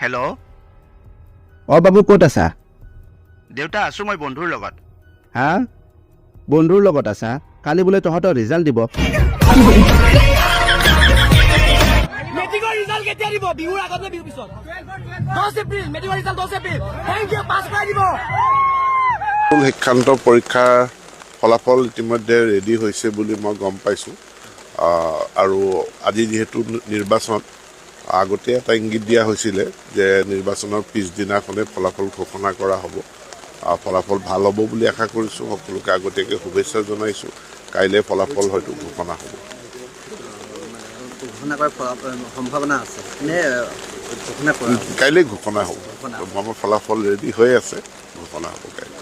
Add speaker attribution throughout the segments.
Speaker 1: Hello'.
Speaker 2: বাবু ক'ত আছা?
Speaker 1: দেউতা আছোঁ মই বন্ধুৰ লগত।
Speaker 2: হা বন্ধুৰ লগত আছা? কালি বোলে তহঁতৰ ৰিজাল্ট দিব।
Speaker 3: মেট্ৰিকৰ ৰিজাল্ট কেতিয়া দিব? বিহুৰ আগত নে বিহুৰ পিছত? 10 এপ্ৰিল মেট্ৰিকৰ ৰিজাল্ট 10 এপ্ৰিল। থেংক ইউ, পাছ কৰাই দিব।
Speaker 4: শিক্ষান্ত পৰীক্ষাৰ ফলাফল ইতিমধ্যে ৰেডি হৈছে বুলি মই গম পাইছোঁ আৰু আজি যিহেতু নিৰ্বাচন আগতে এটা ইংগিত দিয়া হৈছিলে যে নিৰ্বাচনৰ পিছদিনাখনে ফলাফল ঘোষণা কৰা হ'ব। ফলাফল ভাল হ'ব বুলি আশা কৰিছোঁ। সকলোকে আগতীয়াকৈ শুভেচ্ছা জনাইছোঁ। কাইলৈ ফলাফল হয়তো ঘোষণা হ'ব। কাইলৈ ঘোষণা হ'ব। আমাৰ ফলাফল ৰেডি হৈ আছে, ঘোষণা হ'ব কাইলৈ।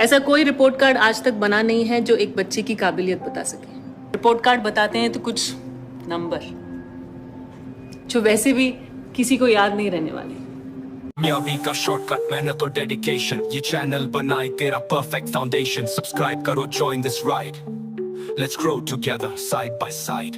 Speaker 5: ऐसा कोई रिपोर्ट कार्ड आज तक बना नहीं है जो एक बच्चे की काबिलियत बता सके। रिपोर्ट कार्ड बताते हैं तो कुछ नंबर जो वैसे भी किसी को याद नहीं रहने वाले।
Speaker 6: कामयाबी का शॉर्टकट, मेहनत और डेडिकेशन, ये चैनल बनाए तेरा परफेक्ट फाउंडेशन। सब्सक्राइब करो, join this ride, let's grow together side by side.